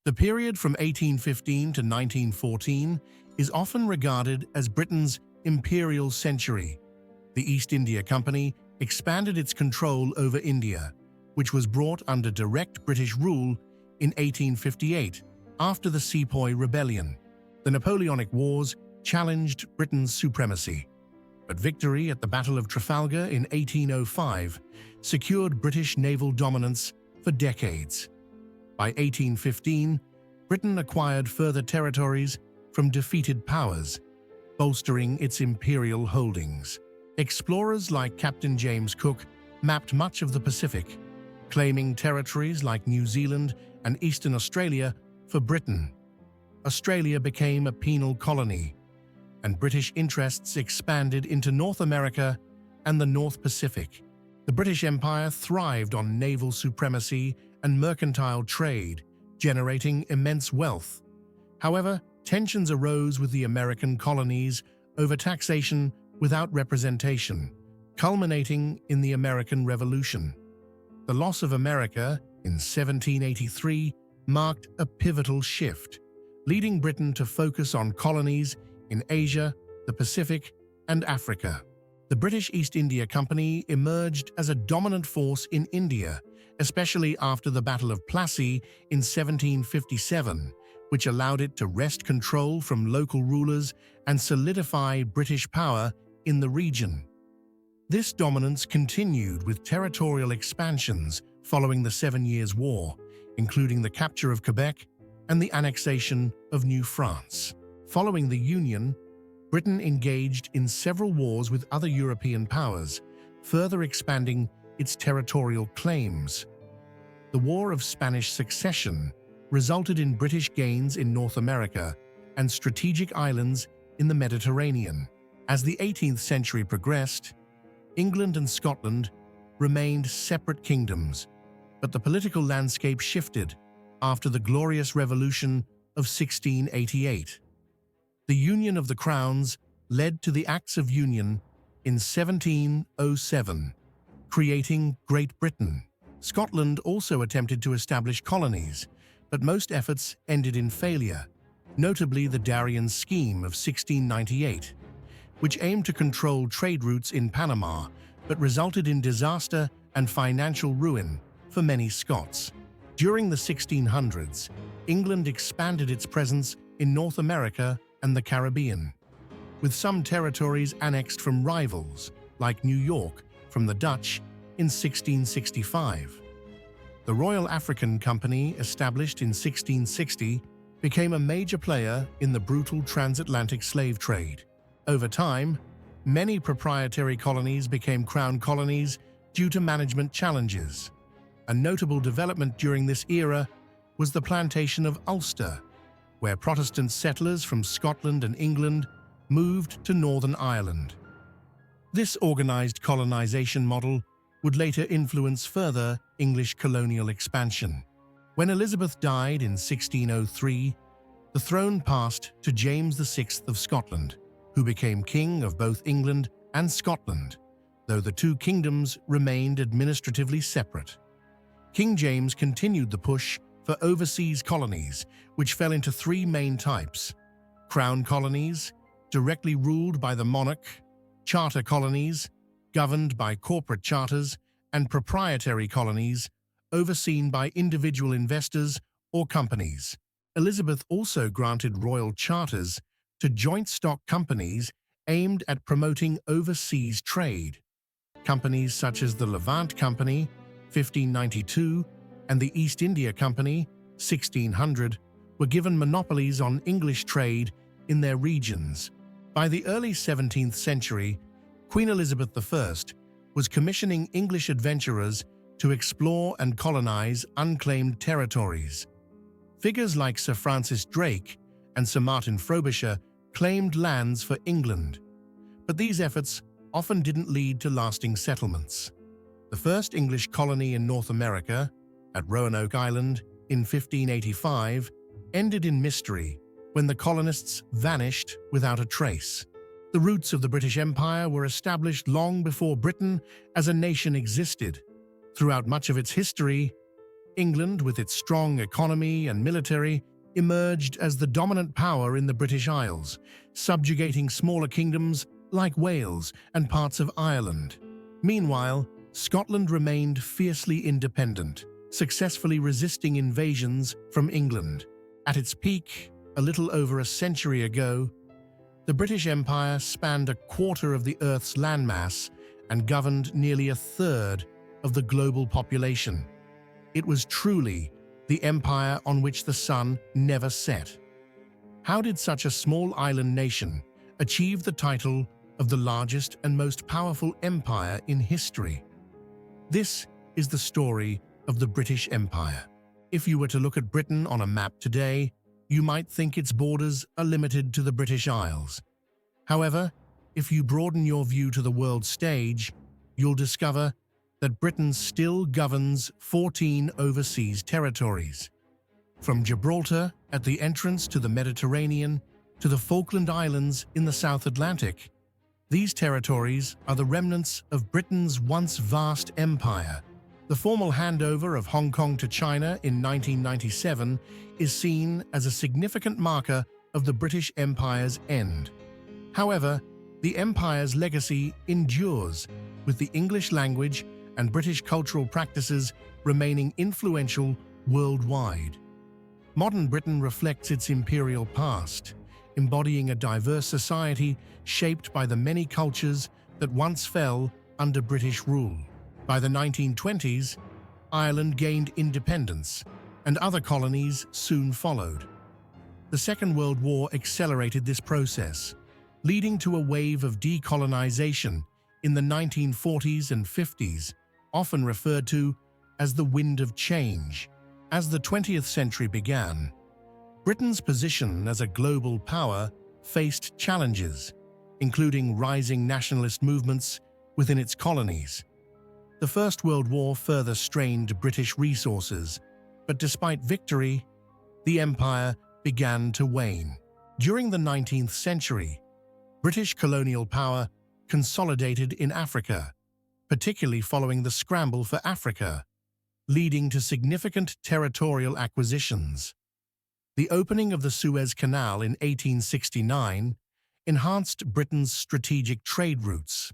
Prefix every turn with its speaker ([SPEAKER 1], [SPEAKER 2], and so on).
[SPEAKER 1] The period from 1815 to 1914 is often regarded as Britain's imperial century. The East India Company expanded its control over India, which was brought under direct British rule in 1858 after the Sepoy Rebellion. The Napoleonic Wars challenged Britain's supremacy, but victory at the Battle of Trafalgar in 1805 secured British naval dominance for decades. By 1815, Britain acquired further territories from defeated powers, bolstering its imperial holdings. Explorers like Captain James Cook mapped much of the Pacific, claiming territories like New Zealand and Eastern Australia for Britain. Australia became a penal colony, and British interests expanded into North America and the North Pacific. The British Empire thrived on naval supremacy and mercantile trade, generating immense wealth. However, tensions arose with the American colonies over taxation without representation, culminating in the American Revolution. The loss of America in 1783 marked a pivotal shift, leading Britain to focus on colonies in Asia, the Pacific, and Africa. The British East India Company emerged as a dominant force in India, especially after the Battle of Plassey in 1757, which allowed it to wrest control from local rulers and solidify British power in the region. This dominance continued with territorial expansions following the 7 Years' War, including the capture of Quebec and the annexation of New France. Following the Union, Britain engaged in several wars with other European powers, further expanding its territorial claims. The War of Spanish Succession resulted in British gains in North America and strategic islands in the Mediterranean. As the 18th century progressed, England and Scotland remained separate kingdoms, but the political landscape shifted after the Glorious Revolution of 1688. The Union of the Crowns led to the Acts of Union in 1707, creating Great Britain. Scotland also attempted to establish colonies, but most efforts ended in failure, notably the Darien Scheme of 1698, which aimed to control trade routes in Panama, but resulted in disaster and financial ruin for many Scots. During the 1600s, England expanded its presence in North America and the Caribbean, with some territories annexed from rivals, like New York, from the Dutch in 1665. The Royal African Company, established in 1660, became a major player in the brutal transatlantic slave trade. Over time, many proprietary colonies became crown colonies due to management challenges. A notable development during this era was the plantation of Ulster, where Protestant settlers from Scotland and England moved to Northern Ireland. This organized colonization model would later influence further English colonial expansion. When Elizabeth died in 1603, the throne passed to James VI of Scotland, who became king of both England and Scotland, though the two kingdoms remained administratively separate. King James continued the push for overseas colonies, which fell into three main types: crown colonies, directly ruled by the monarch; charter colonies, governed by corporate charters; and proprietary colonies, overseen by individual investors or companies. Elizabeth also granted royal charters to joint stock companies aimed at promoting overseas trade. Companies such as the Levant Company, 1592, and the East India Company, 1600, were given monopolies on English trade in their regions. By the early 17th century, Queen Elizabeth I was commissioning English adventurers to explore and colonize unclaimed territories. Figures like Sir Francis Drake and Sir Martin Frobisher claimed lands for England, but these efforts often didn't lead to lasting settlements. The first English colony in North America, at Roanoke Island in 1585, ended in mystery when the colonists vanished without a trace. The roots of the British Empire were established long before Britain as a nation existed. Throughout much of its history, England, with its strong economy and military, emerged as the dominant power in the British Isles, subjugating smaller kingdoms like Wales and parts of Ireland. Meanwhile, Scotland remained fiercely independent, successfully resisting invasions from England. At its peak, a little over a century ago, the British Empire spanned a quarter of the Earth's landmass and governed nearly a third of the global population. It was truly the empire on which the sun never set. How did such a small island nation achieve the title of the largest and most powerful empire in history? This is the story of the British Empire. If you were to look at Britain on a map today, you might think its borders are limited to the British Isles. However, if you broaden your view to the world stage, you'll discover that Britain still governs 14 overseas territories. From Gibraltar at the entrance to the Mediterranean to the Falkland Islands in the South Atlantic, these territories are the remnants of Britain's once vast empire. The formal handover of Hong Kong to China in 1997 is seen as a significant marker of the British Empire's end. However, the empire's legacy endures, with the English language and British cultural practices remaining influential worldwide. Modern Britain reflects its imperial past, embodying a diverse society shaped by the many cultures that once fell under British rule. By the 1920s, Ireland gained independence, and other colonies soon followed. The Second World War accelerated this process, leading to a wave of decolonization in the 1940s and 50s, often referred to as the wind of change. As the 20th century began, Britain's position as a global power faced challenges, including rising nationalist movements within its colonies. The First World War further strained British resources, but despite victory, the empire began to wane. During the 19th century, British colonial power consolidated in Africa, particularly following the scramble for Africa, leading to significant territorial acquisitions. The opening of the Suez Canal in 1869 enhanced Britain's strategic trade routes,